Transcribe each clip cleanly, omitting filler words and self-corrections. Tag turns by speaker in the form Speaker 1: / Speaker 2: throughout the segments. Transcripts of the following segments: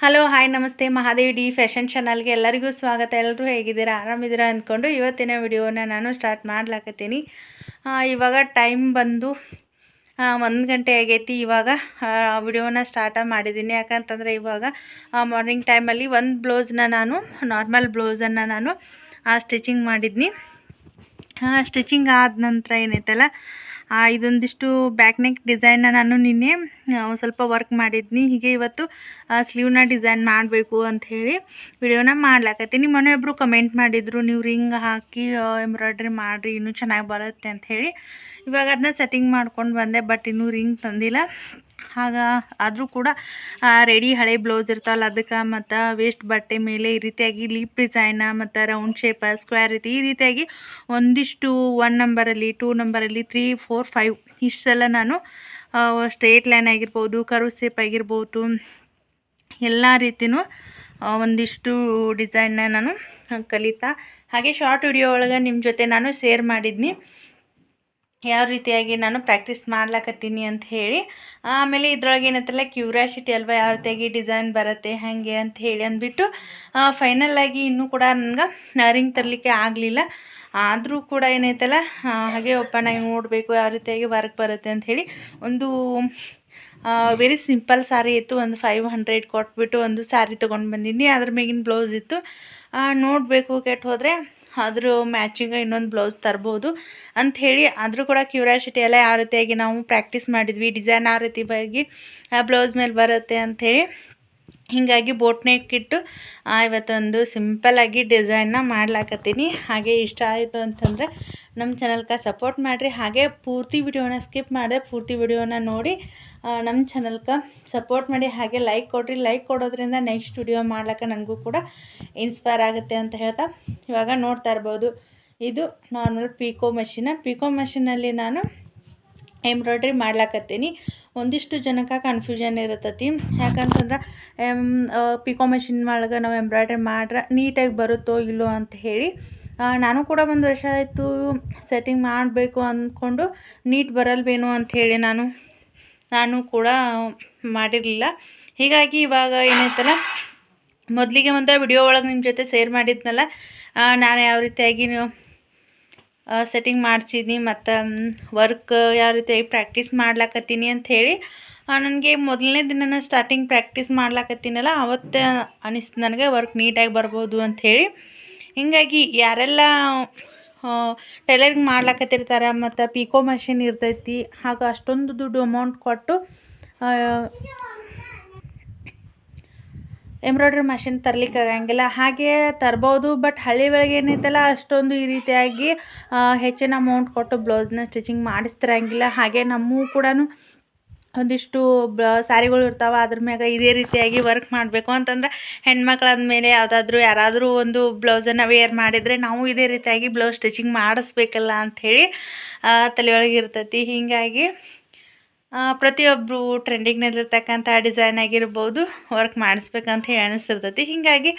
Speaker 1: Hello hi ನಮಸ್ತೆ Mahadevi D fashion ಚಾನಲ್ಗೆ ಎಲ್ಲರಿಗೂ ಸ್ವಾಗತ. ಎಲ್ಲರೂ ಹೇಗಿದ್ದೀರಾ, ಆರಾಮಿದ್ದೀರಾ ಅಂದ್ಕೊಂಡು ಇವತ್ತಿನ ವಿಡಿಯೋನ ನಾನು ಸ್ಟಾರ್ಟ್ ಮಾಡ್ಲಾಕತ್ತೀನಿ. ಇವಾಗ ಟೈಮ್ ಬಂದು 1 ಗಂಟೆ ಆಗೈತಿ. ಇವಾಗ ವಿಡಿಯೋನ ಸ್ಟಾರ್ಟ್ ಮಾಡಿದ್ದೀನಿ. ಯಾಕಂತಂದರೆ ಇವಾಗ ಮಾರ್ನಿಂಗ್ ಟೈಮಲ್ಲಿ ಒಂದು ಬ್ಲೌಸ್ನ ನಾನು ನಾರ್ಮಲ್ ಬ್ಲೌಸನ್ನು ನಾನು ಸ್ಟಿಚಿಂಗ್ ಮಾಡಿದ್ನಿ. ಸ್ಟಿಚಿಂಗ್ ಆದ ನಂತರ ಏನೈತಲ್ಲ ಇದೊಂದಿಷ್ಟು ಬ್ಯಾಕ್ ನೆಕ್ ಡಿಸೈನ್ನ ನಾನು ನಿನ್ನೆ ಸ್ವಲ್ಪ ವರ್ಕ್ ಮಾಡಿದ್ನಿ. ಹೀಗೆ ಇವತ್ತು ಸ್ಲೀವ್ನ ಡಿಸೈನ್ ಮಾಡಬೇಕು ಅಂಥೇಳಿ ವಿಡಿಯೋನ ಮಾಡ್ಲಾಕತ್ತೀನಿ. ಮೊನ್ನೆ ಒಬ್ಬರು ಕಮೆಂಟ್ ಮಾಡಿದರು, ನೀವು ರಿಂಗ್ ಹಾಕಿ ಎಂಬ್ರಾಯ್ಡ್ರಿ ಮಾಡಿರಿ ಇನ್ನೂ ಚೆನ್ನಾಗಿ ಬರುತ್ತೆ ಅಂಥೇಳಿ. ಇವಾಗ ಅದನ್ನ ಸೆಟ್ಟಿಂಗ್ ಮಾಡ್ಕೊಂಡು ಬಂದೆ, ಬಟ್ ಇನ್ನೂ ರಿಂಗ್ ತಂದಿಲ್ಲ. ಆದರೂ ಕೂಡ ರೆಡಿ ಹಳೆ ಬ್ಲೌಸ್ ಇರ್ತಾವಲ್ಲ ಅದಕ್ಕೆ ಮತ್ತು ವೇಸ್ಟ್ ಬಟ್ಟೆ ಮೇಲೆ ಈ ರೀತಿಯಾಗಿ ಲೀಪ್ ಡಿಸೈನ ಮತ್ತು ರೌಂಡ್ ಶೇಪ ಸ್ಕ್ವೇರ್ ಈ ರೀತಿಯಾಗಿ ಒಂದಿಷ್ಟು 1 ನಂಬರಲ್ಲಿ 2 ನಂಬರಲ್ಲಿ 3 4 5 ಇಷ್ಟೆಲ್ಲ ನಾನು ಸ್ಟ್ರೇಟ್ ಲೈನ್ ಆಗಿರ್ಬೋದು, ಕರ್ವ್ ಶೇಪ್ ಆಗಿರ್ಬೋದು, ಎಲ್ಲ ರೀತಿಯೂ ಒಂದಿಷ್ಟು ಡಿಸೈನ್ನ ನಾನು ಕಲಿತಾ ಹಾಗೆ ಶಾರ್ಟ್ ವಿಡಿಯೋ ಒಳಗೆ ನಿಮ್ಮ ಜೊತೆ ನಾನು ಶೇರ್ ಮಾಡಿದ್ನಿ ಯಾವ ರೀತಿಯಾಗಿ ನಾನು ಪ್ರಾಕ್ಟೀಸ್ ಮಾಡ್ಲಾಕತ್ತೀನಿ ಅಂತ ಹೇಳಿ. ಆಮೇಲೆ ಇದ್ರೊಳಗೆ ಏನಂತಲ್ಲ ಕ್ಯೂರಿಯಾಸಿಟಿ ಅಲ್ವಾ, ಯಾವ ರೀತಿಯಾಗಿ ಡಿಸೈನ್ ಬರುತ್ತೆ ಹಾಗೆ ಅಂತ ಹೇಳಿ ಅಂದ್ಬಿಟ್ಟು ಫೈನಲ್ಲಾಗಿ ಇನ್ನೂ ಕೂಡ ನನಗೆ ರಿಂಗ್ ತರಲಿಕ್ಕೆ ಆಗಲಿಲ್ಲ. ಆದರೂ ಕೂಡ ಏನೈತಲ್ಲ ಹಾಗೆ ಓಪನ್ ಆಗಿ ನೋಡಬೇಕು ಯಾವ ರೀತಿಯಾಗಿ ವರ್ಕ್ ಬರುತ್ತೆ ಅಂಥೇಳಿ ಒಂದು ವೆರಿ ಸಿಂಪಲ್ ಸ್ಯಾರಿ ಇತ್ತು. ಒಂದು 500 ಕೊಟ್ಬಿಟ್ಟು ಒಂದು ಸ್ಯಾರಿ ತೊಗೊಂಡು ಬಂದಿದ್ನಿ. ಅದ್ರ ಮೇಗಿನ ಬ್ಲೌಸ್ ಇತ್ತು. ನೋಡಬೇಕು ಕೆಟ್ಟು ಹೋದರೆ ಅದ್ರ ಮ್ಯಾಚಿಂಗ ಇನ್ನೊಂದು ಬ್ಲೌಸ್ ತರ್ಬೋದು ಅಂಥೇಳಿ. ಆದರೂ ಕೂಡ ಕ್ಯೂರಿಯಾಸಿಟಿ ಎಲ್ಲ ಯಾವ ರೀತಿಯಾಗಿ ನಾವು ಪ್ರಾಕ್ಟೀಸ್ ಮಾಡಿದ್ವಿ, ಡಿಸೈನ್ ಯಾವ ರೀತಿ ಬಗ್ಗೆ ಬ್ಲೌಸ್ ಮೇಲೆ ಬರುತ್ತೆ ಅಂಥೇಳಿ. ಹೀಗಾಗಿ ಬೋಟ್ ನೆಕ್ ಇಟ್ಟು ಇವತ್ತೊಂದು ಸಿಂಪಲ್ಲಾಗಿ ಡಿಸೈನ್ನ ಮಾಡ್ಲಾಕತ್ತೀನಿ. ಹಾಗೆ ಇಷ್ಟ ಆಯಿತು ಅಂತಂದರೆ ನಮ್ಮ ಚಾನಲ್ಗೆ ಸಪೋರ್ಟ್ ಮಾಡಿರಿ. ಹಾಗೆ ಪೂರ್ತಿ ವಿಡಿಯೋನ ಸ್ಕಿಪ್ ಮಾಡಿದೆ ಪೂರ್ತಿ ವಿಡಿಯೋನ ನೋಡಿ ನಮ್ಮ ಚಾನಲ್ಗೆ ಸಪೋರ್ಟ್ ಮಾಡಿ. ಹಾಗೆ ಲೈಕ್ ಕೊಡಿರಿ. ಲೈಕ್ ಕೊಡೋದ್ರಿಂದ ನೆಕ್ಸ್ಟ್ ವಿಡಿಯೋ ಮಾಡ್ಲಿಕ್ಕೆ ನನಗೂ ಕೂಡ ಇನ್ಸ್ಪೈರ್ ಆಗುತ್ತೆ ಅಂತ ಹೇಳ್ತಾ ಇವಾಗ ನೋಡ್ತಾ ಇರ್ಬೋದು, ಇದು ನಾರ್ಮಲ್ ಪಿಕೋ ಮೆಷಿನಲ್ಲಿ ನಾನು ಎಂಬ್ರಾಯ್ಡ್ರಿ ಮಾಡ್ಲಾಕತ್ತೀನಿ. ಒಂದಿಷ್ಟು ಜನಕ್ಕೆ ಕನ್ಫ್ಯೂಷನ್ ಇರತ್ತೈತಿ, ಯಾಕಂತಂದ್ರೆ ಪಿಕೋ ಮೆಷಿನ್ ಒಳಗೆ ನಾವು ಎಂಬ್ರಾಯ್ಡ್ರಿ ಮಾಡ್ರೆ ನೀಟಾಗಿ ಬರುತ್ತೋ ಇಲ್ಲೋ ಅಂತ ಹೇಳಿ. ನಾನು ಕೂಡ 1 ವರ್ಷ ಆಯಿತು ಸೆಟ್ಟಿಂಗ್ ಮಾಡಬೇಕು ಅಂದ್ಕೊಂಡು ನೀಟ್ ಬರಲ್ವೇನೋ ಅಂಥೇಳಿ ನಾನು ಕೂಡ ಮಾಡಿರಲಿಲ್ಲ. ಹೀಗಾಗಿ ಇವಾಗ ಏನೈತಲ್ಲ ಮೊದಲಿಗೆ ಒಂದು ವಿಡಿಯೋ ಒಳಗೆ ನಿಮ್ಮ ಜೊತೆ ಶೇರ್ ಮಾಡಿದ್ನಲ್ಲ ನಾನು ಯಾವ ರೀತಿಯಾಗಿ ಸೆಟ್ಟಿಂಗ್ ಮಾಡಿಸಿದ್ನಿ ಮತ್ತು ವರ್ಕ್ ಯಾವ ರೀತಿಯಾಗಿ ಪ್ರಾಕ್ಟೀಸ್ ಮಾಡ್ಲಾಕತ್ತೀನಿ ಅಂಥೇಳಿ. ನನಗೆ ಮೊದಲನೇ ದಿನ ಸ್ಟಾರ್ಟಿಂಗ್ ಪ್ರಾಕ್ಟೀಸ್ ಮಾಡ್ಲಾಕತ್ತೀನಲ್ಲ ಅವತ್ತೇ ಅನಿಸ್ತು ನನಗೆ ವರ್ಕ್ ನೀಟಾಗಿ ಬರ್ಬೋದು ಅಂಥೇಳಿ. ಹೀಗಾಗಿ ಯಾರೆಲ್ಲ ಟೈಲರಿಂಗ್ ಮಾಡ್ಲಾಕತ್ತಿರ್ತಾರೆ ಮತ್ತು ಪಿಕೋ ಮಷಿನ್ ಇರ್ತೈತಿ, ಹಾಗೂ ಅಷ್ಟೊಂದು ದುಡ್ಡು ಅಮೌಂಟ್ ಕೊಟ್ಟು ಎಂಬ್ರಾಯ್ಡ್ರಿ ಮಷಿನ್ ತರ್ಲಿಕ್ಕೆ ಆಗಂಗಿಲ್ಲ. ಹಾಗೆ ತರ್ಬೋದು, ಬಟ್ ಹಳ್ಳಿ ಒಳಗೆ ಏನೈತಲ್ಲ ಅಷ್ಟೊಂದು ಈ ರೀತಿಯಾಗಿ ಹೆಚ್ಚಿನ ಅಮೌಂಟ್ ಕೊಟ್ಟು ಬ್ಲೌಸ್ನ ಸ್ಟಿಚಿಂಗ್ ಮಾಡಿಸ್ತಿರಂಗಿಲ್ಲ. ಹಾಗೆ ನಮ್ಮೂ ಕೂಡ ಒಂದಿಷ್ಟು ಸ್ಯಾರಿಗಳು ಇರ್ತಾವೆ, ಅದ್ರ ಮ್ಯಾಗ ಇದೇ ರೀತಿಯಾಗಿ ವರ್ಕ್ ಮಾಡಬೇಕು ಅಂತಂದ್ರೆ ಹೆಣ್ಮಕ್ಳಾದ್ಮೇಲೆ ಯಾರಾದರೂ ಒಂದು ಬ್ಲೌಸನ್ನು ವೇರ್ ಮಾಡಿದರೆ ನಾವು ಇದೇ ರೀತಿಯಾಗಿ ಬ್ಲೌಸ್ ಸ್ಟಿಚಿಂಗ್ ಮಾಡಿಸ್ಬೇಕಲ್ಲ ಅಂಥೇಳಿ ತಲೆಯೊಳಗೆ ಇರ್ತೈತಿ. ಹೀಗಾಗಿ ಪ್ರತಿಯೊಬ್ಬರು ಟ್ರೆಂಡಿಂಗ್ನಲ್ಲಿರ್ತಕ್ಕಂಥ ಡಿಸೈನ್ ಆಗಿರ್ಬೋದು ವರ್ಕ್ ಮಾಡಿಸ್ಬೇಕಂತ ಹೇಳಿ ಅನಿಸ್ತಿರ್ತೈತಿ. ಹೀಗಾಗಿ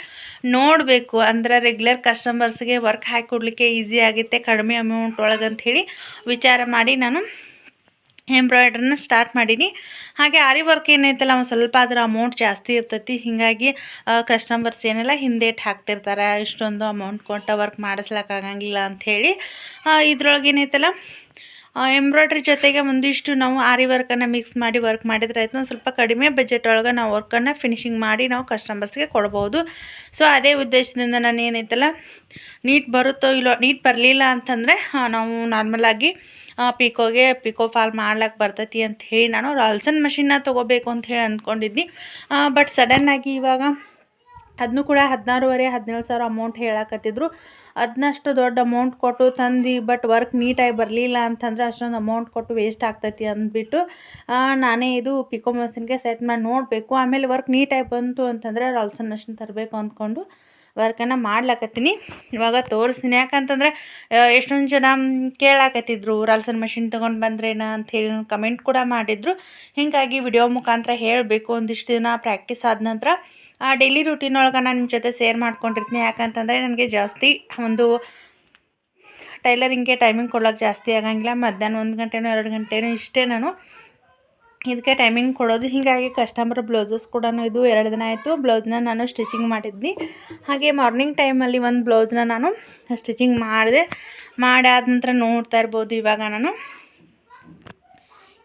Speaker 1: ನೋಡಬೇಕು ಅಂದ್ರೆ ರೆಗ್ಯುಲರ್ ಕಸ್ಟಮರ್ಸ್ಗೆ ವರ್ಕ್ ಹಾಕಿ ಕೊಡಲಿಕ್ಕೆ ಈಸಿ ಆಗುತ್ತೆ ಕಡಿಮೆ ಅಮೌಂಟ್ ಒಳಗೆ ಅಂಥೇಳಿ ವಿಚಾರ ಮಾಡಿ ನಾನು ಎಂಬ್ರಾಯ್ಡ್ರಿನ ಸ್ಟಾರ್ಟ್ ಮಾಡೀನಿ. ಹಾಗೆ ಆರಿ ವರ್ಕ್ ಏನೈತಲ್ಲ ಒಂದು ಸ್ವಲ್ಪ ಅದರ ಅಮೌಂಟ್ ಜಾಸ್ತಿ ಇರ್ತೈತಿ. ಹೀಗಾಗಿ ಕಸ್ಟಮರ್ಸ್ ಏನೆಲ್ಲ ಹಿಂದೇಟು ಹಾಕ್ತಿರ್ತಾರೆ, ಇಷ್ಟೊಂದು ಅಮೌಂಟ್ ಕೊಟ್ಟು ವರ್ಕ್ ಮಾಡಿಸ್ಲಿಕ್ಕಾಗಂಗಿಲ್ಲ ಅಂಥೇಳಿ. ಇದ್ರೊಳಗೆ ಏನೈತಲ್ಲ ಎಂಬ್ರಾಯ್ಡ್ರಿ ಜೊತೆಗೆ ಒಂದಿಷ್ಟು ನಾವು ಆರಿ ವರ್ಕನ್ನು ಮಿಕ್ಸ್ ಮಾಡಿ ವರ್ಕ್ ಮಾಡಿದ್ರೆ ಆಯಿತು. ಒಂದು ಸ್ವಲ್ಪ ಕಡಿಮೆ ಬಜೆಟ್ ಒಳಗೆ ನಾವು ವರ್ಕನ್ನು ಫಿನಿಶಿಂಗ್ ಮಾಡಿ ನಾವು ಕಸ್ಟಮರ್ಸ್ಗೆ ಕೊಡ್ಬೋದು. ಸೊ ಅದೇ ಉದ್ದೇಶದಿಂದ ನಾನು ಏನೈತಲ್ಲ ನೀಟ್ ಬರುತ್ತೋ ಇಲ್ಲೋ, ನೀಟ್ ಬರಲಿಲ್ಲ ಅಂತಂದರೆ ನಾವು ನಾರ್ಮಲಾಗಿ ಪಿಕೋ ಫಾಲ್ ಮಾಡ್ಲಿಕ್ಕೆ ಬರ್ತೈತಿ ಅಂಥೇಳಿ ನಾನು ರಾಲ್ಸನ್ ಮಷಿನ್ನ ತೊಗೋಬೇಕು ಅಂಥೇಳಿ ಅಂದ್ಕೊಂಡಿದ್ನಿ. ಬಟ್ ಸಡನ್ನಾಗಿ ಇವಾಗ ಅದನ್ನು ಕೂಡ 16,500-17,000 ಅಮೌಂಟ್ ಹೇಳಕತ್ತಿದ್ರು. ಅದನ್ನಷ್ಟು ದೊಡ್ಡ ಅಮೌಂಟ್ ಕೊಟ್ಟು ತಂದು ಬಟ್ ವರ್ಕ್ ನೀಟಾಗಿ ಬರಲಿಲ್ಲ ಅಂತಂದರೆ ಅಷ್ಟೊಂದು ಅಮೌಂಟ್ ಕೊಟ್ಟು ವೇಸ್ಟ್ ಆಗ್ತೈತಿ ಅಂದ್ಬಿಟ್ಟು ನಾನೇ ಇದು ಪಿಕೋ ಮಷಿನ್ಗೆ ಸೆಟ್ ಮಾಡಿ ನೋಡಬೇಕು. ಆಮೇಲೆ ವರ್ಕ್ ನೀಟಾಗಿ ಬಂತು ಅಂತಂದರೆ ರಾಲ್ಸನ್ ಮಷಿನ್ ತರಬೇಕು ಅಂದ್ಕೊಂಡು ವರ್ಕನ್ನು ಮಾಡ್ಲಾಕತ್ತೀನಿ. ಇವಾಗ ತೋರಿಸ್ತೀನಿ. ಯಾಕಂತಂದರೆ ಎಷ್ಟೊಂದು ಜನ ಕೇಳಾಕತ್ತಿದ್ರು ರಾಲ್ಸನ್ ಮಷಿನ್ ತೊಗೊಂಡು ಬಂದ್ರೇನ ಅಂಥೇಳಿ ಕಮೆಂಟ್ ಕೂಡ ಮಾಡಿದರು. ಹೀಗಾಗಿ ವಿಡಿಯೋ ಮುಖಾಂತರ ಹೇಳಬೇಕು. ಒಂದಿಷ್ಟು ದಿನ ಪ್ರಾಕ್ಟೀಸ್ ಆದ ನಂತರ ಡೈಲಿ ರೂಟೀನ್ ಒಳಗೆ ನಾನು ನಿಮ್ಮ ಜೊತೆ ಶೇರ್ ಮಾಡ್ಕೊಂಡಿರ್ತೀನಿ. ಯಾಕಂತಂದರೆ ನನಗೆ ಜಾಸ್ತಿ ಒಂದು ಟೈಲರಿಂಗ್ಗೆ ಟೈಮಿಂಗ್ ಕೊಡ್ಲಿಕ್ಕೆ ಜಾಸ್ತಿ ಆಗಂಗಿಲ್ಲ. ಮಧ್ಯಾಹ್ನ 1 ಗಂಟೆನೋ 2 ಗಂಟೆನೋ ಇಷ್ಟೇ ನಾನು ಇದಕ್ಕೆ ಟೈಮಿಂಗ್ ಕೊಡೋದು. ಹೀಗಾಗಿ ಕಸ್ಟಮರ್ ಬ್ಲೌಸಸ್ ಕೂಡ ಇದು 2 ದಿನ ಆಯಿತು ಬ್ಲೌಸ್ನ ನಾನು ಸ್ಟಿಚಿಂಗ್ ಮಾಡಿದ್ನಿ. ಹಾಗೆ ಮಾರ್ನಿಂಗ್ ಟೈಮಲ್ಲಿ ಒಂದು ಬ್ಲೌಸ್ನ ನಾನು ಸ್ಟಿಚಿಂಗ್ ಮಾಡಿದೆ. ಮಾಡಾದ ನಂತರ ನೋಡ್ತಾ ಇರ್ಬೋದು ಇವಾಗ ನಾನು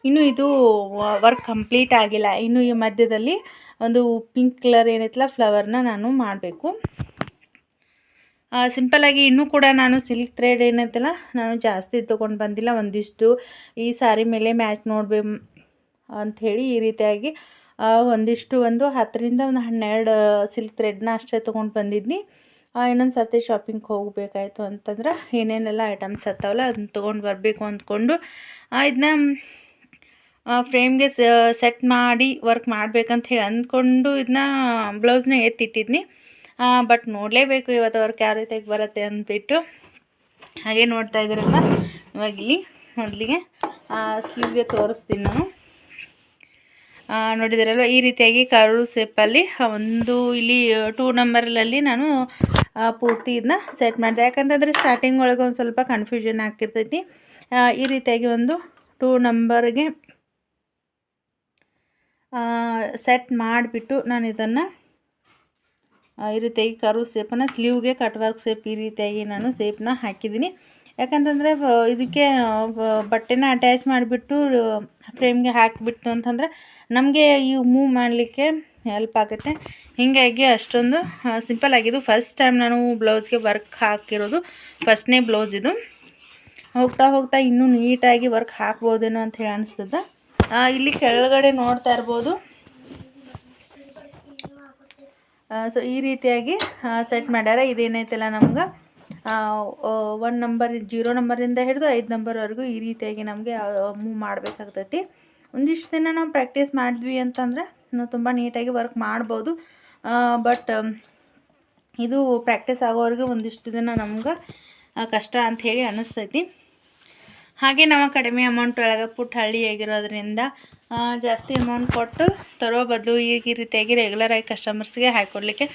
Speaker 1: ಇನ್ನೂ ಇದು ವರ್ಕ್ ಕಂಪ್ಲೀಟ್ ಆಗಿಲ್ಲ. ಇನ್ನು ಈ ಮಧ್ಯದಲ್ಲಿ ಒಂದು ಪಿಂಕ್ ಕಲರ್ ಏನೈತಲ್ಲ ಫ್ಲವರ್ನ ನಾನು ಮಾಡಬೇಕು. ಸಿಂಪಲ್ಲಾಗಿ ಇನ್ನೂ ಕೂಡ ನಾನು ಸಿಲ್ಕ್ ಥ್ರೆಡ್ ಏನೈತಲ್ಲ ನಾನು ಜಾಸ್ತಿ ತೊಗೊಂಡು ಬಂದಿಲ್ಲ. ಒಂದಿಷ್ಟು ಈ ಸಾರಿ ಮೇಲೆ ಮ್ಯಾಚ್ ಅಂಥೇಳಿ ಈ ರೀತಿಯಾಗಿ ಒಂದಿಷ್ಟು ಒಂದು 10ರಿಂದ 12 ಸಿಲ್ಕ್ ಥ್ರೆಡ್ನ ಅಷ್ಟೇ ತೊಗೊಂಡು ಬಂದಿದ್ನಿ. ಇನ್ನೊಂದು ಸರ್ತಿ ಶಾಪಿಂಗ್ ಹೋಗಬೇಕಾಯ್ತು ಅಂತಂದ್ರೆ ಏನೇನೆಲ್ಲ ಐಟಮ್ಸ್ ಇರ್ತಾವಲ್ಲ ಅದನ್ನ ತೊಗೊಂಡು ಬರಬೇಕು ಅಂದ್ಕೊಂಡು ಇದನ್ನ ಫ್ರೇಮ್ಗೆ ಸೆಟ್ ಮಾಡಿ ವರ್ಕ್ ಮಾಡ್ಬೇಕಂತ ಹೇಳಿ ಅಂದ್ಕೊಂಡು ಇದನ್ನ ಬ್ಲೌಸ್ನ ಎತ್ತಿಟ್ಟಿದ್ನಿ. ಬಟ್ ನೋಡಲೇಬೇಕು ಇವತ್ತು ವರ್ಕ್ ಯಾವ ರೀತಿಯಾಗಿ ಬರುತ್ತೆ ಅಂದ್ಬಿಟ್ಟು. ಹಾಗೆ ನೋಡ್ತಾ ಇದ್ದೀರಲ್ವ, ಇವಾಗ ಇಲ್ಲಿ ಮೊದಲಿಗೆ ಸ್ಲೀವ್ಗೆ ತೋರಿಸ್ತೀನಿ ನಾನು. ನೋಡಿದಿರಲ್ವ ಈ ರೀತಿಯಾಗಿ ಕರ್ವ್ ಶೇಪಲ್ಲಿ ಒಂದು ಇಲ್ಲಿ 2 ನಂಬರಲ್ಲಿ ನಾನು ಪೂರ್ತಿ ಇದನ್ನ ಸೆಟ್ ಮಾಡಿದೆ. ಯಾಕಂತಂದರೆ ಸ್ಟಾರ್ಟಿಂಗ್ ಒಳಗೆ ಒಂದು ಸ್ವಲ್ಪ ಕನ್ಫ್ಯೂಷನ್ ಆಗ್ತಿರ್ತೈತಿ. ಈ ರೀತಿಯಾಗಿ ಒಂದು 2 ನಂಬರ್ಗೆ ಸೆಟ್ ಮಾಡಿಬಿಟ್ಟು ನಾನು ಇದನ್ನು ಈ ರೀತಿಯಾಗಿ ಕರ್ವ್ ಶೇಪನ್ನು ಸ್ಲೀವ್ಗೆ ಕಟ್ ವರ್ಕ್ ಶೇಪ್ ಈ ರೀತಿಯಾಗಿ ನಾನು ಶೇಪ್ನ ಹಾಕಿದ್ದೀನಿ. ಯಾಕಂತಂದರೆ ಇದಕ್ಕೆ ಬಟ್ಟೆನ ಅಟ್ಯಾಚ್ ಮಾಡಿಬಿಟ್ಟು ಫ್ರೇಮ್ಗೆ ಹಾಕಿಬಿಟ್ಟು ಅಂತಂದರೆ ನಮಗೆ ಈ ಮೂವ್ ಮಾಡಲಿಕ್ಕೆ ಹೆಲ್ಪ್ ಆಗುತ್ತೆ. ಹೀಗಾಗಿ ಅಷ್ಟೊಂದು ಸಿಂಪಲ್ ಆಗಿದ್ದು ಫಸ್ಟ್ ಟೈಮ್ ನಾನು ಬ್ಲೌಸ್ಗೆ ವರ್ಕ್ ಹಾಕಿರೋದು, ಫಸ್ಟ್ನೇ ಬ್ಲೌಸ್ ಇದು. ಹೋಗ್ತಾ ಹೋಗ್ತಾ ಇನ್ನೂ ನೀಟಾಗಿ ವರ್ಕ್ ಹಾಕ್ಬೋದೇನೋ ಅಂತ ಹೇಳಿ ಅನಿಸ್ತದೆ. ಇಲ್ಲಿ ಕೆಳಗಡೆ ನೋಡ್ತಾ ಇರ್ಬೋದು. ಸೊ ಈ ರೀತಿಯಾಗಿ ಸೆಟ್ ಮಾಡ್ಯಾರ. ಇದೇನೈತಲ್ಲ ನಮ್ಗೆ 1 ನಂಬರ್ 0 ನಂಬರಿಂದ ಹಿಡಿದು 5 ನಂಬರ್ವರೆಗೂ ಈ ರೀತಿಯಾಗಿ ನಮಗೆ ಮೂವ್ ಮಾಡಬೇಕಾಗ್ತೈತಿ. ಒಂದಿಷ್ಟು ದಿನ ನಾವು ಪ್ರಾಕ್ಟೀಸ್ ಮಾಡಿದ್ವಿ ಅಂತಂದರೆ ನಾವು ತುಂಬ ನೀಟಾಗಿ ವರ್ಕ್ ಮಾಡ್ಬೋದು. ಬಟ್ ಇದು ಪ್ರಾಕ್ಟೀಸ್ ಆಗೋವರೆಗೂ ಒಂದಿಷ್ಟು ದಿನ ನಮ್ಗೆ ಕಷ್ಟ ಅಂಥೇಳಿ ಅನ್ನಿಸ್ತೈತಿ. ಹಾಗೆ ನಾವು ಕಡಿಮೆ ಅಮೌಂಟ್ ಒಳಗೆ ಪುಟ್ಟ ಹಳ್ಳಿ ಆಗಿರೋದ್ರಿಂದ ಜಾಸ್ತಿ ಅಮೌಂಟ್ ಕೊಟ್ಟು ತರೋ ಬದಲು ಈ ರೀತಿಯಾಗಿ ರೆಗ್ಯುಲರಾಗಿ ಕಸ್ಟಮರ್ಸ್ಗೆ ಹಾಕ್ಕೊಡ್ಲಿಕ್ಕೆ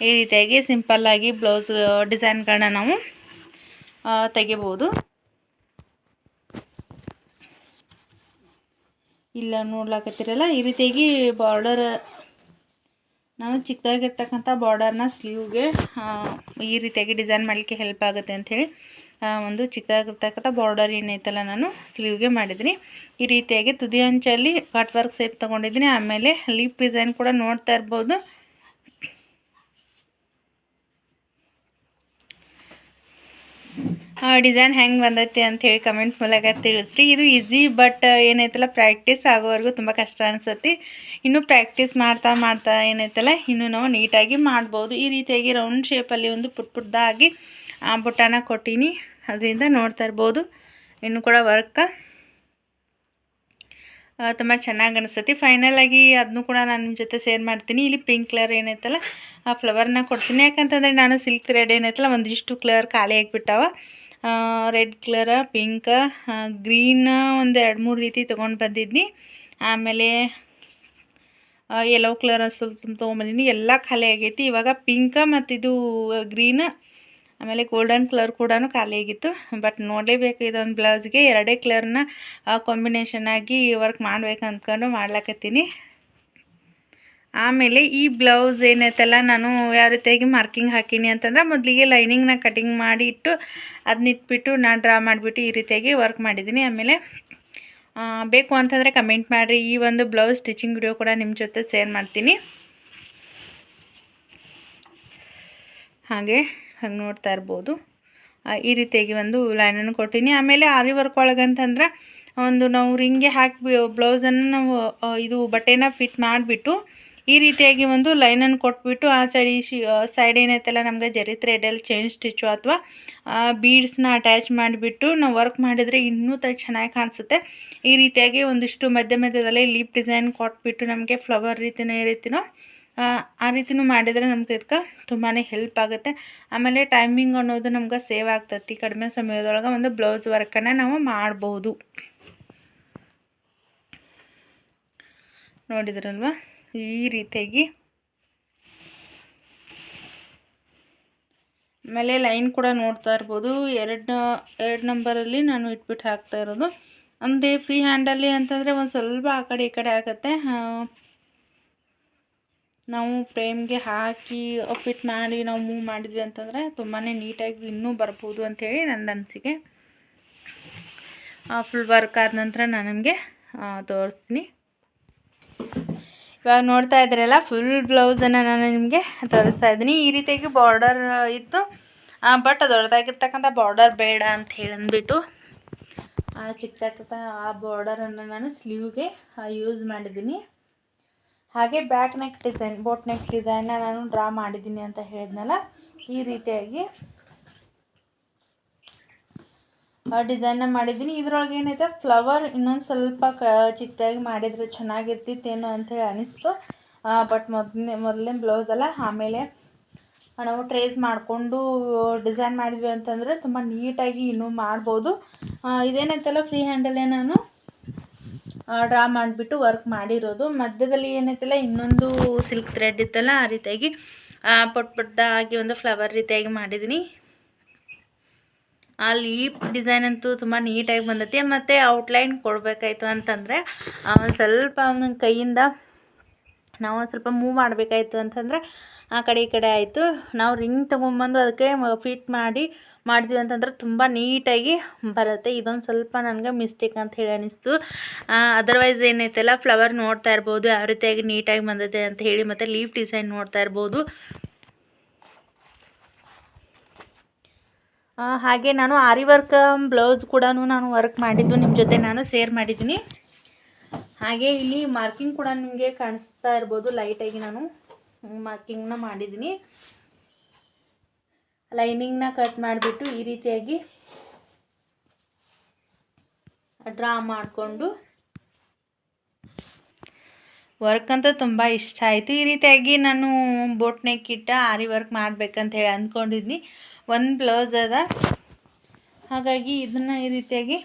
Speaker 1: ಈ ರೀತಿಯಾಗಿ ಸಿಂಪಲ್ಲಾಗಿ ಬ್ಲೌಸ್ ಡಿಸೈನ್ಗಳನ್ನ ನಾವು ತೆಗಿಬೋದು. ಇಲ್ಲ ನೋಡ್ಲಾಕತ್ತೀರಲ್ಲ ಈ ರೀತಿಯಾಗಿ ಬಾರ್ಡರ್ ನಾನು ಚಿಕ್ಕದಾಗಿರ್ತಕ್ಕಂಥ ಬಾರ್ಡರ್ನ ಸ್ಲೀವ್ಗೆ ಈ ರೀತಿಯಾಗಿ ಡಿಸೈನ್ ಮಾಡಲಿಕ್ಕೆ ಹೆಲ್ಪ್ ಆಗುತ್ತೆ ಅಂಥೇಳಿ ಒಂದು ಚಿಕ್ಕದಾಗಿರ್ತಕ್ಕಂಥ ಬಾರ್ಡರ್ ಏನೈತಲ್ಲ ನಾನು ಸ್ಲೀವ್ಗೆ ಮಾಡಿದ್ದೀನಿ. ಈ ರೀತಿಯಾಗಿ ತುದಿ ಅಂಚಲ್ಲಿ ಕಟ್ ವರ್ಕ್ ಶೇಪ್ ತೊಗೊಂಡಿದ್ದೀನಿ. ಆಮೇಲೆ ಲೀಫ್ ಡಿಸೈನ್ ಕೂಡ ನೋಡ್ತಾ ಇರ್ಬೋದು. ಡಿಸೈನ್ ಹೆಂಗೆ ಬಂದೈತಿ ಅಂಥೇಳಿ ಕಮೆಂಟ್ ಮೂಲಕ ತಿಳಿಸ್ರಿ. ಇದು ಈಸಿ, ಬಟ್ ಏನೈತಲ್ಲ ಪ್ರಾಕ್ಟೀಸ್ ಆಗೋವರೆಗೂ ತುಂಬ ಕಷ್ಟ ಅನಿಸುತ್ತೆ. ಇನ್ನೂ ಪ್ರಾಕ್ಟೀಸ್ ಮಾಡ್ತಾ ಮಾಡ್ತಾ ಏನೈತಲ್ಲ ಇನ್ನೂ ನಾವು ನೀಟಾಗಿ ಮಾಡ್ಬೋದು. ಈ ರೀತಿಯಾಗಿ ರೌಂಡ್ ಶೇಪಲ್ಲಿ ಒಂದು ಪುಟ್ಟದಾಗಿ ಬುಟ್ಟಾನ ಕೊಟ್ಟೀನಿ. ಅದರಿಂದ ನೋಡ್ತಾ ಇರ್ಬೋದು ಇನ್ನೂ ಕೂಡ ವರ್ಕ್ ತುಂಬ ಚೆನ್ನಾಗಿ ಅನಿಸುತ್ತೆ. ಫೈನಲಾಗಿ ಅದನ್ನು ಕೂಡ ನಾನು ನಿಮ್ಮ ಜೊತೆ ಶೇರ್ ಮಾಡ್ತೀನಿ. ಇಲ್ಲಿ ಪಿಂಕ್ ಕಲರ್ ಏನೈತಲ್ಲ ಆ ಫ್ಲವರ್ನ ಕೊಡ್ತೀನಿ. ಯಾಕಂತಂದರೆ ನಾನು ಸಿಲ್ಕ್ ಥ್ರೆಡ್ ಏನೈತಲ್ಲ ಒಂದಿಷ್ಟು ಕಲರ್ ಖಾಲಿ ಆಗಿಬಿಟ್ಟಾವ. ರೆಡ್ ಕಲರ, ಪಿಂಕ, ಗ್ರೀನ್ ಒಂದು 2-3 ರೀತಿ ತೊಗೊಂಡು ಬಂದಿದ್ನಿ. ಆಮೇಲೆ ಯೆಲ್ಲೋ ಕಲರ್ ಸ್ವಲ್ಪ ತೊಗೊಂಬಂದಿನಿ. ಎಲ್ಲ ಖಾಲಿ ಆಗೈತಿ. ಇವಾಗ ಪಿಂಕ ಮತ್ತು ಇದು ಗ್ರೀನ್ ಆಮೇಲೆ ಗೋಲ್ಡನ್ ಕಲರ್ ಕೂಡ ಖಾಲಿ ಆಗಿತ್ತು. ಬಟ್ ನೋಡಲೇಬೇಕು ಇದೊಂದು ಬ್ಲೌಸ್ಗೆ 2 ಕಲರ್ನ ಕಾಂಬಿನೇಷನ್ ಆಗಿ ವರ್ಕ್ ಮಾಡ್ಬೇಕು ಅಂದ್ಕೊಂಡು ಮಾಡ್ಲಾಕತ್ತೀನಿ. ಆಮೇಲೆ ಈ ಬ್ಲೌಸ್ ಏನೈತಲ್ಲ ನಾನು ಯಾವ ರೀತಿಯಾಗಿ ಮಾರ್ಕಿಂಗ್ ಹಾಕೀನಿ ಅಂತಂದ್ರೆ ಮೊದಲಿಗೆ ಲೈನಿಂಗ್ನ ಕಟಿಂಗ್ ಮಾಡಿ ಇಟ್ಟು ಅದನ್ನಿಟ್ಬಿಟ್ಟು ನಾನು ಡ್ರಾ ಮಾಡಿಬಿಟ್ಟು ಈ ರೀತಿಯಾಗಿ ವರ್ಕ್ ಮಾಡಿದ್ದೀನಿ. ಆಮೇಲೆ ಬೇಕು ಅಂತಂದರೆ ಕಮೆಂಟ್ ಮಾಡಿರಿ. ಈ ಒಂದು ಬ್ಲೌಸ್ ಸ್ಟಿಚಿಂಗ್ ವಿಡಿಯೋ ಕೂಡ ನಿಮ್ಮ ಜೊತೆ ಶೇರ್ ಮಾಡ್ತೀನಿ. ಹಾಗೆ ನೋಡ್ತಾ ಇರ್ಬೋದು ಈ ರೀತಿಯಾಗಿ ಒಂದು ಲೈನನ್ನು ಕೊಟ್ಟೀನಿ. ಆಮೇಲೆ ಆರಿ ವರ್ಕ್ ಒಳಗಂತಂದ್ರೆ ಒಂದು ನಾವು ರಿಂಗ್ಗೆ ಹಾಕಿ ಬ್ಲೌಸನ್ನು ನಾವು ಇದು ಬಟ್ಟೆನ ಫಿಟ್ ಮಾಡಿಬಿಟ್ಟು ಈ ರೀತಿಯಾಗಿ ಒಂದು ಲೈನನ್ನು ಕೊಟ್ಬಿಟ್ಟು ಆ ಸೈಡ್ ಏನೈತಲ್ಲ ನಮಗೆ ಜರಿ ಥ್ರೆಡಲ್ಲಿ ಚೈನ್ ಸ್ಟಿಚ್ಚು ಅಥವಾ ಬೀಡ್ಸ್ನ ಅಟ್ಯಾಚ್ ಮಾಡಿಬಿಟ್ಟು ನಾವು ವರ್ಕ್ ಮಾಡಿದರೆ ಇನ್ನೂ ಚೆನ್ನಾಗಿ ಕಾಣಿಸುತ್ತೆ. ಈ ರೀತಿಯಾಗಿ ಒಂದಿಷ್ಟು ಮಧ್ಯದಲ್ಲಿ ಲೀಪ್ ಡಿಸೈನ್ ಕೊಟ್ಬಿಟ್ಟು ನಮಗೆ ಫ್ಲವರ್ ರೀತಿನೋ ಆ ರೀತಿನೂ ಮಾಡಿದರೆ ನಮ್ಗೆ ಇದಕ್ಕೆ ತುಂಬಾ ಹೆಲ್ಪ್ ಆಗುತ್ತೆ. ಆಮೇಲೆ ಟೈಮಿಂಗ್ ಅನ್ನೋದು ನಮ್ಗೆ ಸೇವ್ ಆಗ್ತೈತಿ. ಕಡಿಮೆ ಸಮಯದೊಳಗೆ ಒಂದು ಬ್ಲೌಸ್ ವರ್ಕನ್ನು ನಾವು ಮಾಡ್ಬೋದು. ನೋಡಿದ್ರಲ್ವ ಈ ರೀತಿಯಾಗಿ. ಆಮೇಲೆ ಲೈನ್ ಕೂಡ ನೋಡ್ತಾ ಇರ್ಬೋದು. 2 ನಂಬರಲ್ಲಿ ನಾನು ಇಟ್ಬಿಟ್ಟು ಹಾಕ್ತಾ ಇರೋದು. ಅಂದರೆ ಫ್ರೀ ಹ್ಯಾಂಡಲ್ಲಿ ಅಂತಂದರೆ ಒಂದು ಸ್ವಲ್ಪ ಆ ಕಡೆ ಈ ಕಡೆ ಆಗುತ್ತೆ. ನಾವು ಫ್ರೇಮ್ಗೆ ಹಾಕಿ ಫಿಟ್ ಮಾಡಿ ನಾವು ಮೂವ್ ಮಾಡಿದ್ವಿ ಅಂತಂದರೆ ತುಂಬಾ ನೀಟಾಗಿ ಇನ್ನೂ ಬರ್ಬೋದು ಅಂಥೇಳಿ ನನ್ನ ಅನಿಸಿಕೆ. ಫುಲ್ ವರ್ಕ್ ಆದ ನಂತರ ನಾನು ನಿಮಗೆ ತೋರಿಸ್ತೀನಿ. ಇವಾಗ ನೋಡ್ತಾ ಇದ್ದೀರಲ್ಲ, ಫುಲ್ ಬ್ಲೌಸನ್ನು ನಾನು ನಿಮಗೆ ತೋರಿಸ್ತಾ ಇದ್ದೀನಿ. ಈ ರೀತಿಯಾಗಿ ಬಾರ್ಡರ್ ಇತ್ತು, ಬಟ್ ದೊಡ್ಡದಾಗಿರ್ತಕ್ಕಂಥ ಬಾರ್ಡರ್ ಬೇಡ ಅಂತ ಹೇಳಿ ಅಂದ್ಬಿಟ್ಟು ಚಿಕ್ಕದಾಗಿರ್ತಕ್ಕ ಆ ಬಾರ್ಡರನ್ನು ನಾನು ಸ್ಲೀವ್ಗೆ ಯೂಸ್ ಮಾಡಿದ್ದೀನಿ. ಹಾಗೆ back neck design, boat neck ಡಿಸೈನ್ನ ನಾನು ಡ್ರಾ ಮಾಡಿದ್ದೀನಿ ಅಂತ ಹೇಳಿದ್ನಲ್ಲ, ಈ ರೀತಿಯಾಗಿ ಡಿಸೈನ್ನ ಮಾಡಿದ್ದೀನಿ. ಇದರೊಳಗೆ ಏನೈತೆ ಫ್ಲವರ್ ಇನ್ನೊಂದು ಸ್ವಲ್ಪ ಚಿಕ್ಕದಾಗಿ ಮಾಡಿದರೆ ಚೆನ್ನಾಗಿರ್ತಿತ್ತೇನೋ ಅಂಥೇಳಿ ಅನಿಸ್ತು. ಬಟ್ ಮೊದಲನೇ ಬ್ಲೌಸ್ ಅಲ್ಲ, ಆಮೇಲೆ ನಾವು ಟ್ರೇಸ್ ಮಾಡಿಕೊಂಡು ಡಿಸೈನ್ ಮಾಡಿದ್ವಿ ಅಂತಂದರೆ ತುಂಬ ನೀಟಾಗಿ ಇನ್ನೂ ಮಾಡ್ಬೋದು. ಇದೇನೈತಲ್ಲ ಫ್ರೀ ಹ್ಯಾಂಡಲ್ಲೇ ನಾನು ಡ್ರಾ ಮಾಡಿಬಿಟ್ಟು ವರ್ಕ್ ಮಾಡಿರೋದು. ಮಧ್ಯದಲ್ಲಿ ಏನೈತಲ್ಲ ಇನ್ನೊಂದು ಸಿಲ್ಕ್ ಥ್ರೆಡ್ ಇತ್ತಲ್ಲ, ಆ ರೀತಿಯಾಗಿ ಪುಟ್ಟದಾಗಿ ಒಂದು ಫ್ಲವರ್ ರೀತಿಯಾಗಿ ಮಾಡಿದ್ದೀನಿ. ಆ ಲೀಪ್ ಡಿಸೈನ್ ಅಂತೂ ತುಂಬ ನೀಟಾಗಿ ಬಂದೈತಿ. ಮತ್ತು ಔಟ್ಲೈನ್ ಕೊಡಬೇಕಾಯ್ತು ಅಂತಂದರೆ ಒಂದು ಸ್ವಲ್ಪ ನನ್ನ ಕೈಯಿಂದ ನಾವು ಒಂದು ಸ್ವಲ್ಪ ಮೂವ್ ಮಾಡಬೇಕಾಯ್ತು ಅಂತಂದರೆ ಆ ಕಡೆ ಈ ಕಡೆ ಆಯಿತು. ನಾವು ರಿಂಗ್ ತೊಗೊಂಬಂದು ಅದಕ್ಕೆ ಫಿಟ್ ಮಾಡಿದ್ವಿ ಅಂತಂದ್ರೆ ತುಂಬ ನೀಟಾಗಿ ಬರುತ್ತೆ. ಇದೊಂದು ಸ್ವಲ್ಪ ನನಗೆ ಮಿಸ್ಟೇಕ್ ಅಂತ ಹೇಳಿ ಅನಿಸ್ತು. ಅದರ್ವೈಸ್ ಏನೈತಲ್ಲ ಫ್ಲವರ್ ನೋಡ್ತಾ ಇರ್ಬೋದು ಯಾವ ರೀತಿಯಾಗಿ ನೀಟಾಗಿ ಬಂದಿದೆ ಅಂತ ಹೇಳಿ, ಮತ್ತು ಲೀಫ್ ಡಿಸೈನ್ ನೋಡ್ತಾ ಇರ್ಬೋದು. ಹಾಗೆ ನಾನು ಆರಿ ವರ್ಕ್ ಬ್ಲೌಸ್ ಕೂಡ ನಾನು ವರ್ಕ್ ಮಾಡಿದ್ದು ನಿಮ್ಮ ಜೊತೆ ನಾನು ಶೇರ್ ಮಾಡಿದ್ದೀನಿ. ಹಾಗೆ ಇಲ್ಲಿ ಮಾರ್ಕಿಂಗ್ ಕೂಡ ನಿಮಗೆ ಕಾಣಿಸ್ತಾ ಇರ್ಬೋದು, ಲೈಟಾಗಿ ನಾನು ಮಾರ್ಕಿಂಗ್ನ ಮಾಡಿದ್ದೀನಿ. ಲೈನಿಂಗ್ನ ಕಟ್ ಮಾಡಿಬಿಟ್ಟು ಈ ರೀತಿಯಾಗಿ ಡ್ರಾ ಮಾಡಿಕೊಂಡು ವರ್ಕ್ ಅಂತೂ ತುಂಬ ಇಷ್ಟ ಆಯಿತು. ಈ ರೀತಿಯಾಗಿ ನಾನು ಬೋಟ್ ನೆಕ್ ಇಟ್ಟ ಆರಿ ವರ್ಕ್ ಮಾಡ್ಬೇಕಂತ ಹೇಳಿ ಅಂದ್ಕೊಂಡಿದ್ನಿ. ಒಂದು ಬ್ಲೌಸ್ ಅದ, ಹಾಗಾಗಿ ಇದನ್ನು ಈ ರೀತಿಯಾಗಿ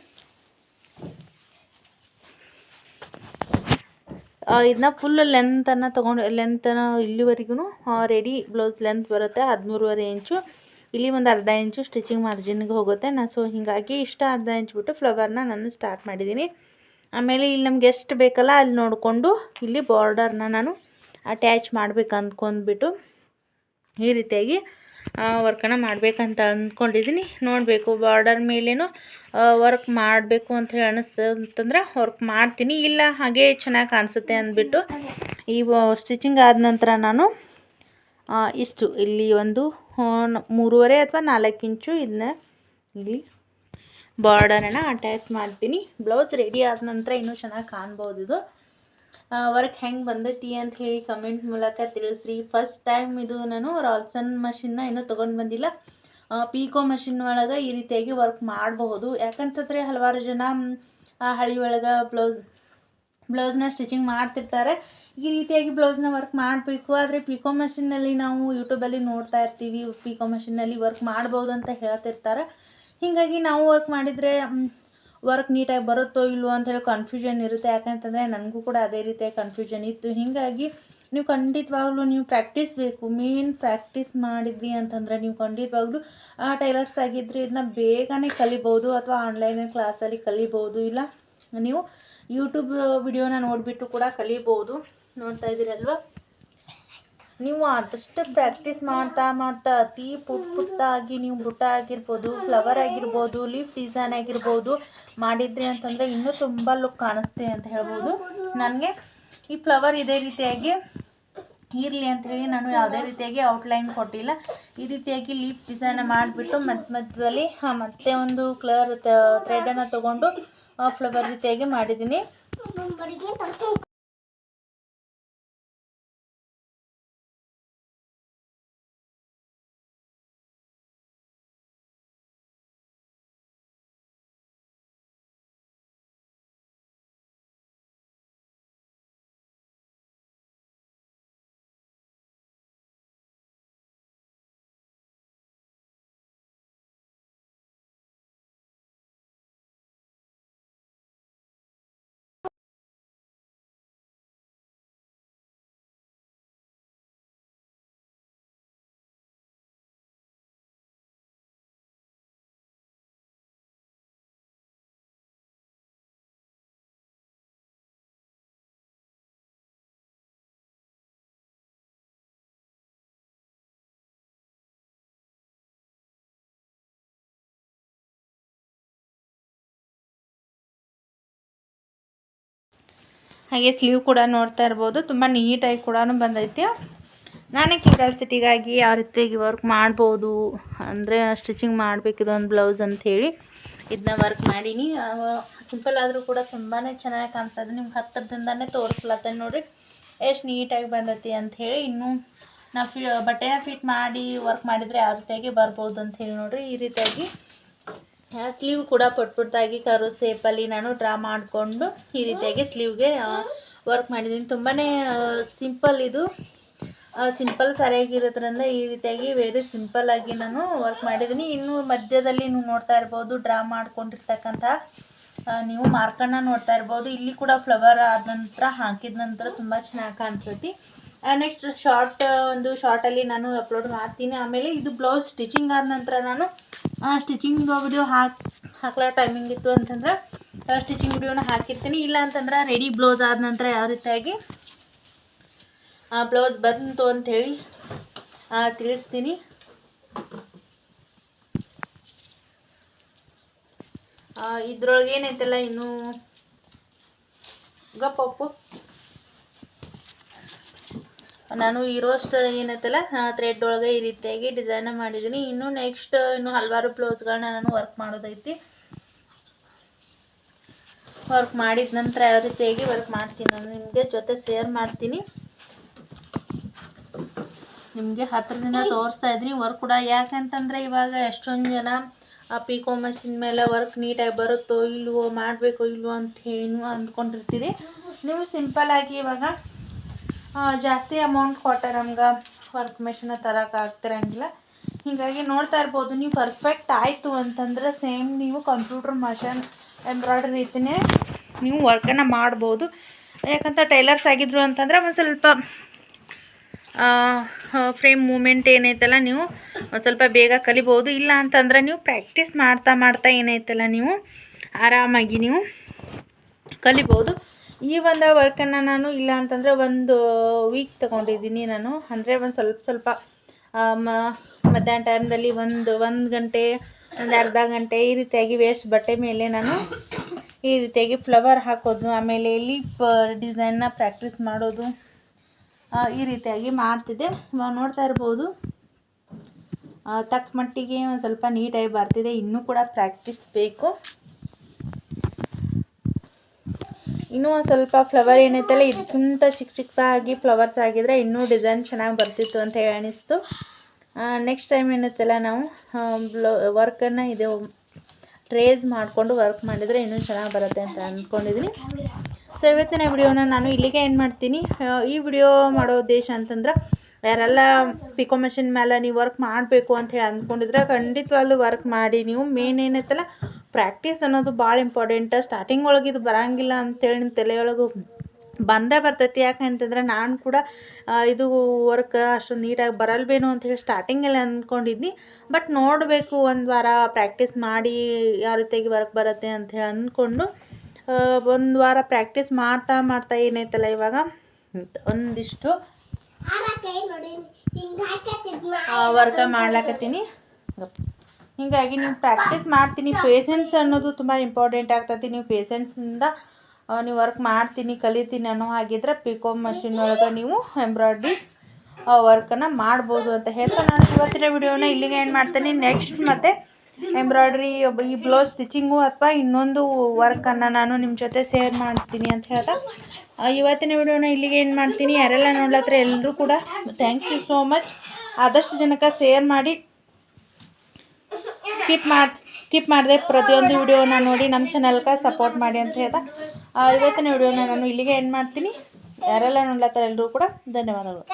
Speaker 1: ಇದನ್ನ ಫುಲ್ ಲೆಂತನ್ನು ತೊಗೊಂಡು ಲೆಂತನ್ನು ಇಲ್ಲಿವರೆಗೂ ರೆಡಿ ಬ್ಲೌಸ್ ಲೆಂತ್ ಬರುತ್ತೆ 13.5 ಇಂಚು. ಇಲ್ಲಿ ಒಂದು ಅರ್ಧ ಇಂಚು ಸ್ಟಿಚಿಂಗ್ ಮಾರ್ಜಿನ್ಗೆ ಹೋಗುತ್ತೆ. ಸೊ ಹೀಗಾಗಿ ಇಷ್ಟ ಅರ್ಧ ಇಂಚ್ ಬಿಟ್ಟು ಫ್ಲವರ್ನ ನಾನು ಸ್ಟಾರ್ಟ್ ಮಾಡಿದ್ದೀನಿ. ಆಮೇಲೆ ಇಲ್ಲಿ ನಮ್ಗೆ ಎಷ್ಟು ಬೇಕಲ್ಲ ಅಲ್ಲಿ ನೋಡಿಕೊಂಡು ಇಲ್ಲಿ ಬಾರ್ಡರ್ನ ನಾನು ಅಟ್ಯಾಚ್ ಮಾಡ್ಬೇಕು ಅಂದ್ಕೊಂಡ್ಬಿಟ್ಟು ಈ ರೀತಿಯಾಗಿ ವರ್ಕನ್ನು ಮಾಡಬೇಕಂತ ಅಂದ್ಕೊಂಡಿದ್ದೀನಿ. ನೋಡಬೇಕು ಬಾರ್ಡರ್ ಮೇಲೇನು ವರ್ಕ್ ಮಾಡಬೇಕು ಅಂತ ಹೇಳಿ ಅನ್ನಿಸ್ತು ಅಂತಂದ್ರೆ ವರ್ಕ್ ಮಾಡ್ತೀನಿ, ಇಲ್ಲ ಹಾಗೆ ಚೆನ್ನಾಗಿ ಕಾಣಿಸುತ್ತೆ ಅಂದ್ಬಿಟ್ಟು ಈ ಸ್ಟಿಚಿಂಗ್ ಆದ ನಂತರ ನಾನು ಇಷ್ಟು ಇಲ್ಲಿ ಒಂದು 3.5 ಅಥವಾ 4 ಇಂಚು ಇದನ್ನ ಇಲ್ಲಿ ಬಾರ್ಡರನ್ನು ಅಟ್ಯಾಚ್ ಮಾಡ್ತೀನಿ. ಬ್ಲೌಸ್ ರೆಡಿ ಆದ ನಂತರ ಇನ್ನೂ ಚೆನ್ನಾಗಿ ಕಾಣ್ಬೋದು. ಇದು ವರ್ಕ್ ಹೆಂಗೆ ಬಂದೈತಿ ಅಂತ ಹೇಳಿ ಕಮೆಂಟ್ ಮೂಲಕ ತಿಳಿಸ್ರಿ. ಫಸ್ಟ್ ಟೈಮ್ ಇದು ನಾನು ರಾಲ್ಸನ್ ಮಷಿನ್ನ ಇನ್ನೂ ತೊಗೊಂಡು ಬಂದಿಲ್ಲ. ಪೀಕೋ ಮಷಿನ್ ಒಳಗೆ ಈ ರೀತಿಯಾಗಿ ವರ್ಕ್ ಮಾಡಬಹುದು. ಯಾಕಂತಂದರೆ ಹಲವಾರು ಜನ ಹಳ್ಳಿ ಒಳಗೆ ಬ್ಲೌಸ್ನ ಸ್ಟಿಚಿಂಗ್ ಮಾಡ್ತಿರ್ತಾರೆ. ಈ ರೀತಿಯಾಗಿ ಬ್ಲೌಸ್ನ ವರ್ಕ್ ಮಾಡಬೇಕು, ಆದರೆ ಪಿಕೋ ಮಷಿನ್ನಲ್ಲಿ ನಾವು ಯೂಟ್ಯೂಬಲ್ಲಿ ನೋಡ್ತಾ ಇರ್ತೀವಿ ಪಿಕೋ ಮಷಿನ್ನಲ್ಲಿ ವರ್ಕ್ ಮಾಡ್ಬೋದು ಅಂತ ಹೇಳ್ತಿರ್ತಾರೆ. ಹೀಗಾಗಿ ನಾವು ವರ್ಕ್ ಮಾಡಿದರೆ ವರ್ಕ್ ನೀಟಾಗಿ ಬರುತ್ತೋ ಇಲ್ವೋ ಅಂಥೇಳಿ ಕನ್ಫ್ಯೂಷನ್ ಇರುತ್ತೆ. ಯಾಕಂತಂದರೆ ನನಗೂ ಕೂಡ ಅದೇ ರೀತಿಯ ಕನ್ಫ್ಯೂಷನ್ ಇತ್ತು. ಹೀಗಾಗಿ ನೀವು ಖಂಡಿತವಾಗ್ಲೂ ನೀವು ಪ್ರಾಕ್ಟೀಸ್ ಬೇಕು. ಮೇನ್ ಪ್ರಾಕ್ಟೀಸ್ ಮಾಡಿದ್ರಿ ಅಂತಂದರೆ ನೀವು ಖಂಡಿತವಾಗ್ಲೂ ಟೈಲರ್ಸ್ ಆಗಿದ್ದರೆ ಇದನ್ನ ಬೇಗನೆ ಕಲಿಬೋದು, ಅಥವಾ ಆನ್ಲೈನ್ ಕ್ಲಾಸಲ್ಲಿ ಕಲಿಬೋದು, ಇಲ್ಲ ನೀವು ಯೂಟ್ಯೂಬ್ ವಿಡಿಯೋನ ನೋಡಿಬಿಟ್ಟು ಕೂಡ ಕಲಿಬೋದು. ನೋಡ್ತಾ ಇದ್ದೀರಲ್ವ, ನೀವು ಆದಷ್ಟು ಪ್ರಾಕ್ಟೀಸ್ ಮಾಡ್ತಾ ಅತಿ ಪುಟ್ಟಾಗಿ ನೀವು ಬುಟ್ಟ ಆಗಿರ್ಬೋದು, ಫ್ಲವರ್ ಆಗಿರ್ಬೋದು, ಲೀಫ್ ಡಿಸೈನ್ ಆಗಿರ್ಬೋದು ಮಾಡಿದ್ರಿ ಅಂತಂದರೆ ಇನ್ನೂ ತುಂಬ ಲುಕ್ ಕಾಣಿಸ್ತೆ ಅಂತ ಹೇಳ್ಬೋದು. ನನಗೆ ಈ ಫ್ಲವರ್ ಇದೇ ರೀತಿಯಾಗಿ ಇರಲಿ ಅಂಥೇಳಿ ನಾನು ಯಾವುದೇ ರೀತಿಯಾಗಿ ಔಟ್ಲೈನ್ ಕೊಟ್ಟಿಲ್ಲ. ಈ ರೀತಿಯಾಗಿ ಲೀಫ್ ಡಿಸೈನ್ ಮಾಡಿಬಿಟ್ಟು ಮಧ್ಯದಲ್ಲಿ ಮತ್ತೆ ಒಂದು ಕಲರ್ ಥ್ರೆಡನ್ನು ತೊಗೊಂಡು ಫ್ಲವರ್ ರೀತಿಯಾಗಿ ಮಾಡಿದ್ದೀನಿ. ಹಾಗೆ ಸ್ಲೀವ್ ಕೂಡ ನೋಡ್ತಾ ಇರ್ಬೋದು, ತುಂಬ ನೀಟಾಗಿ ಕೂಡ ಬಂದೈತಿ. ನಾನೇ ಕ್ಯೂರಿಯಾಸಿಟಿಗಾಗಿ ಯಾವ ರೀತಿಯಾಗಿ ವರ್ಕ್ ಮಾಡ್ಬೋದು ಅಂದರೆ ಸ್ಟಿಚಿಂಗ್ ಮಾಡಬೇಕು ಇದೊಂದು ಬ್ಲೌಸ್ ಅಂಥೇಳಿ ಇದನ್ನ ವರ್ಕ್ ಮಾಡೀನಿ. ಸಿಂಪಲ್ ಆದರೂ ಕೂಡ ತುಂಬಾ ಚೆನ್ನಾಗಿ ಕಾಣಿಸ್ತದೆ. ನಿಮ್ಗೆ ಹತ್ತಿರದಿಂದನೇ ತೋರಿಸ್ಲತ್ತೇನೆ ನೋಡಿರಿ ಎಷ್ಟು ನೀಟಾಗಿ ಬಂದೈತಿ ಅಂಥೇಳಿ. ಇನ್ನೂ ನಾವು ಬಟ್ಟೆನ ಫಿಟ್ ಮಾಡಿ ವರ್ಕ್ ಮಾಡಿದರೆ ಯಾವ ರೀತಿಯಾಗಿ ಬರ್ಬೋದು ಅಂಥೇಳಿ ನೋಡಿರಿ. ಈ ರೀತಿಯಾಗಿ ಸ್ಲೀವ್ ಕೂಡ ಪುಟ್ಟಾಗಿ ಕರು ಸೇಪಲ್ಲಿ ನಾನು ಡ್ರಾ ಮಾಡಿಕೊಂಡು ಈ ರೀತಿಯಾಗಿ ಸ್ಲೀವ್ಗೆ ವರ್ಕ್ ಮಾಡಿದ್ದೀನಿ. ತುಂಬಾ ಸಿಂಪಲ್ ಇದು, ಸಿಂಪಲ್ ಸರಿಯಾಗಿರೋದ್ರಿಂದ ಈ ರೀತಿಯಾಗಿ ವೆರಿ ಸಿಂಪಲ್ಲಾಗಿ ನಾನು ವರ್ಕ್ ಮಾಡಿದ್ದೀನಿ. ಇನ್ನು ಮಧ್ಯದಲ್ಲಿ ನೀವು ನೋಡ್ತಾ ಇರ್ಬೋದು ಡ್ರಾ ಮಾಡ್ಕೊಂಡಿರ್ತಕ್ಕಂಥ ನೀವು ಮಾರ್ಕನ್ನು ನೋಡ್ತಾ ಇರ್ಬೋದು. ಇಲ್ಲಿ ಕೂಡ ಫ್ಲವರ್ ಆದ ನಂತರ ಹಾಕಿದ ನಂತರ ತುಂಬ ಚೆನ್ನಾಗಿ ಕಾಣಿಸ್ತೈತಿ. ನೆಕ್ಸ್ಟ್ ಒಂದು ಶಾರ್ಟಲ್ಲಿ ನಾನು ಅಪ್ಲೋಡ್ ಮಾಡ್ತೀನಿ. ಆಮೇಲೆ ಇದು ಬ್ಲೌಸ್ ಸ್ಟಿಚಿಂಗ್ ಆದ ನಂತರ ನಾನು ಸ್ಟಿಚಿಂಗ್ ವಿಡಿಯೋ ಹಾಕ್ಲೋ ಟೈಮಿಂಗ್ ಇತ್ತು ಅಂತಂದ್ರೆ ಸ್ಟಿಚಿಂಗ್ ವಿಡಿಯೋನ ಹಾಕಿರ್ತೀನಿ. ಇಲ್ಲ ಅಂತಂದ್ರೆ ರೆಡಿ ಬ್ಲೌಸ್ ಆದ ನಂತರ ಯಾವ ರೀತಿಯಾಗಿ ಬ್ಲೌಸ್ ಬಂತು ಅಂಥೇಳಿ ತಿಳಿಸ್ತೀನಿ. ಇದ್ರೊಳಗೆ ಏನೈತಲ್ಲ ಇನ್ನು ಗಪ್ಪು ನಾನು ಇರೋಷ್ಟು ಏನೈತಲ್ಲ ಥ್ರೆಡ್ ಒಳಗೆ ಈ ರೀತಿಯಾಗಿ ಡಿಸೈನ್ ಮಾಡಿದ್ದೀನಿ. ಇನ್ನು ಹಲವಾರು ಬ್ಲೌಸ್ಗಳನ್ನ ನಾನು ವರ್ಕ್ ಮಾಡೋದೈತಿ. ವರ್ಕ್ ಮಾಡಿದ ನಂತರ ಯಾವ ರೀತಿಯಾಗಿ ವರ್ಕ್ ಮಾಡ್ತೀನಿ ನಾನು ನಿಮಗೆ ಜೊತೆ ಶೇರ್ ಮಾಡ್ತೀನಿ. ನಿಮಗೆ ಹತ್ತಿರದಿಂದ ತೋರಿಸ್ತಾ ಇದ್ದೀನಿ ವರ್ಕ್ ಕೂಡ. ಯಾಕಂತಂದರೆ ಇವಾಗ ಎಷ್ಟೊಂದು ಜನ ಪಿಕೋ ಮಷಿನ್ ಮೇಲೆ ವರ್ಕ್ ನೀಟಾಗಿ ಬರುತ್ತೋ ಇಲ್ವೋ ಮಾಡಬೇಕೋ ಇಲ್ವೋ ಅಂತ ಹೇಳಿ ಅಂದ್ಕೊಂಡಿರ್ತೀರಿ. ನೀವು ಸಿಂಪಲ್ಲಾಗಿ ಇವಾಗ ಜಾಸ್ತಿ ಅಮೌಂಟ್ ಕೊಟ್ಟರೆ ನಮ್ಗೆ ವರ್ಕ್ ಮೆಷಿನ ತರೋಕ್ಕಾಗ್ತಿರಂಗಿಲ್ಲ. ಹೀಗಾಗಿ ನೋಡ್ತಾ ಇರ್ಬೋದು ನೀವು ಪರ್ಫೆಕ್ಟ್ ಆಯಿತು ಅಂತಂದ್ರೆ ಸೇಮ್ ನೀವು ಕಂಪ್ಯೂಟರ್ ಮಷನ್ ಎಂಬ್ರಾಯ್ಡ್ರಿ ರೀತಿಯೇ ನೀವು ವರ್ಕನ್ನು ಮಾಡ್ಬೋದು. ಯಾಕಂತ ಟೈಲರ್ಸ್ ಆಗಿದ್ರು ಅಂತಂದರೆ ಒಂದು ಸ್ವಲ್ಪ ಫ್ರೇಮ್ ಮೂಮೆಂಟ್ ಏನೈತಲ್ಲ ನೀವು ಒಂದು ಸ್ವಲ್ಪ ಬೇಗ ಕಲಿಬೋದು. ಇಲ್ಲ ಅಂತಂದ್ರೆ ನೀವು ಪ್ರಾಕ್ಟೀಸ್ ಮಾಡ್ತಾ ಏನೈತಲ್ಲ ನೀವು ಆರಾಮಾಗಿ ನೀವು ಕಲಿಬೋದು. ಈ ಒಂದು ವರ್ಕನ್ನು ನಾನು ಇಲ್ಲ ಅಂತಂದರೆ ಒಂದು ವೀಕ್ ತೊಗೊಂಡಿದ್ದೀನಿ ನಾನು. ಅಂದರೆ ಒಂದು ಸ್ವಲ್ಪ ಮಧ್ಯಾಹ್ನ ಟೈಮ್ದಲ್ಲಿ ಒಂದು ಗಂಟೆ ಒಂದು ಅರ್ಧ ಗಂಟೆ ಈ ರೀತಿಯಾಗಿ ವೇಸ್ಟ್ ಬಟ್ಟೆ ಮೇಲೆ ನಾನು ಈ ರೀತಿಯಾಗಿ ಫ್ಲವರ್ ಹಾಕೋದು, ಆಮೇಲೆ ಲೀಪ್ ಡಿಸೈನ್ನ ಪ್ರಾಕ್ಟೀಸ್ ಮಾಡೋದು ಈ ರೀತಿಯಾಗಿ ಮಾಡ್ತಿದ್ದೆ. ನೋಡ್ತಾ ಇರ್ಬೋದು ತಕ್ಕ ಮಟ್ಟಿಗೆ ಒಂದು ಸ್ವಲ್ಪ ನೀಟಾಗಿ ಬರ್ತಿದೆ. ಇನ್ನೂ ಕೂಡ ಪ್ರಾಕ್ಟೀಸ್ ಬೇಕು. ಇನ್ನೂ ಒಂದು ಸ್ವಲ್ಪ ಫ್ಲವರ್ ಏನೈತಲ್ಲ ಇದಕ್ಕಿಂತ ಚಿಕ್ಕದಾಗಿ ಫ್ಲವರ್ಸ್ ಆಗಿದ್ರೆ ಇನ್ನೂ ಡಿಸೈನ್ ಚೆನ್ನಾಗಿ ಬರ್ತಿತ್ತು ಅಂತ ಹೇಳಿ ಅನಿಸ್ತು. ನೆಕ್ಸ್ಟ್ ಟೈಮ್ ಏನೈತಲ್ಲ ನಾವು ವರ್ಕನ್ನು ಇದು ಟ್ರೇಸ್ ಮಾಡಿಕೊಂಡು ವರ್ಕ್ ಮಾಡಿದರೆ ಇನ್ನೂ ಚೆನ್ನಾಗಿ ಬರುತ್ತೆ ಅಂತ ಅಂದ್ಕೊಂಡಿದ್ದೀನಿ. ಸೊ ಇವತ್ತಿನ ವಿಡಿಯೋನ ನಾನು ಇಲ್ಲಿಗೆ ಎಂಡ್ ಮಾಡ್ತೀನಿ. ಈ ವಿಡಿಯೋ ಮಾಡೋ ಉದ್ದೇಶ ಅಂತಂದ್ರೆ ಯಾರೆಲ್ಲ ಪಿಕೋ ಮೆಷಿನ್ ಮೇಲೆ ನೀವು ವರ್ಕ್ ಮಾಡಬೇಕು ಅಂತ ಹೇಳಿ ಅಂದ್ಕೊಂಡಿದ್ರೆ ಖಂಡಿತವಾಗ್ಲೂ ವರ್ಕ್ ಮಾಡಿ. ನೀವು ಮೇನ್ ಏನೈತಲ್ಲ ಪ್ರಾಕ್ಟೀಸ್ ಅನ್ನೋದು ಭಾಳ ಇಂಪಾರ್ಟೆಂಟ್. ಸ್ಟಾರ್ಟಿಂಗ್ ಒಳಗೆ ಇದು ಬರೋಂಗಿಲ್ಲ ಅಂತೇಳಿ ನಿಮ್ಮ ತಲೆಯೊಳಗೆ ಬಂದೇ ಬರ್ತೈತಿ. ಯಾಕಂತಂದ್ರೆ ನಾನು ಕೂಡ ಇದು ವರ್ಕ್ ಅಷ್ಟೊಂದು ನೀಟಾಗಿ ಬರಲ್ವೇನೋ ಅಂಥೇಳಿ ಸ್ಟಾರ್ಟಿಂಗಲ್ಲಿ ಅಂದ್ಕೊಂಡಿದ್ನಿ. ಬಟ್ ನೋಡಬೇಕು ಒಂದು ವಾರ ಪ್ರಾಕ್ಟೀಸ್ ಮಾಡಿ ಯಾವ ರೀತಿಯಾಗಿ ವರ್ಕ್ ಬರುತ್ತೆ ಅಂಥೇಳಿ ಅಂದ್ಕೊಂಡು ಒಂದು ವಾರ ಪ್ರಾಕ್ಟೀಸ್ ಮಾಡ್ತಾ ಏನೈತಲ್ಲ ಇವಾಗ ಒಂದಿಷ್ಟು ವರ್ಕ ಮಾಡ್ಲಾಕತ್ತೀನಿ. ಹೀಗಾಗಿ ನೀವು ಪ್ರಾಕ್ಟೀಸ್ ಮಾಡ್ತೀನಿ. ಪೇಷನ್ಸ್ ಅನ್ನೋದು ತುಂಬ ಇಂಪಾರ್ಟೆಂಟ್ ಆಗ್ತೈತಿ. ನೀವು ಪೇಷನ್ಸಿಂದ ನೀವು ವರ್ಕ್ ಮಾಡ್ತೀನಿ ಕಲಿತೀನಿ ಅನ್ನೋ ಹಾಗಿದ್ರೆ ಪಿಕೋ ಮಷಿನ್ ಒಳಗೆ ನೀವು ಎಂಬ್ರಾಯ್ಡ್ರಿ ವರ್ಕನ್ನು ಮಾಡ್ಬೋದು ಅಂತ ಹೇಳ್ತಾ ನಾನು ಇವತ್ತಿನ ವಿಡಿಯೋನ ಇಲ್ಲಿಗೆ ಏನು ಮಾಡ್ತೀನಿ. ನೆಕ್ಸ್ಟ್ ಮತ್ತೆ ಎಂಬ್ರಾಯ್ಡ್ರಿ ಈ ಬ್ಲೌಸ್ ಸ್ಟಿಚಿಂಗು ಅಥವಾ ಇನ್ನೊಂದು ವರ್ಕನ್ನು ನಾನು ನಿಮ್ಮ ಜೊತೆ ಶೇರ್ ಮಾಡ್ತೀನಿ ಅಂತ ಹೇಳ್ತಾ ಇವತ್ತಿನ ವಿಡಿಯೋನ ಇಲ್ಲಿಗೆ ಏನು ಮಾಡ್ತೀನಿ. ಯಾರೆಲ್ಲ ನೋಡ್ಲತ್ರ ಎಲ್ಲರೂ ಕೂಡ ಥ್ಯಾಂಕ್ ಯು ಸೋ ಮಚ್. ಆದಷ್ಟು ಜನಕ್ಕೆ ಶೇರ್ ಮಾಡಿ, ಸ್ಕಿಪ್ ಮಾಡಿದೆ ಪ್ರತಿಯೊಂದು ವಿಡಿಯೋನ ನೋಡಿ ನಮ್ಮ ಚಾನಲ್ಗೆ ಸಪೋರ್ಟ್ ಮಾಡಿ ಅಂತ ಹೇಳ್ತಾ ಇವತ್ತಿನ ವಿಡಿಯೋನ ನಾನು ಇಲ್ಲಿಗೆ ಎಂಡ್ ಮಾಡ್ತೀನಿ. ಯಾರೆಲ್ಲ ನೋಡ್ಲತ್ತಾರೆ ಎಲ್ಲರೂ ಕೂಡ ಧನ್ಯವಾದಗಳು.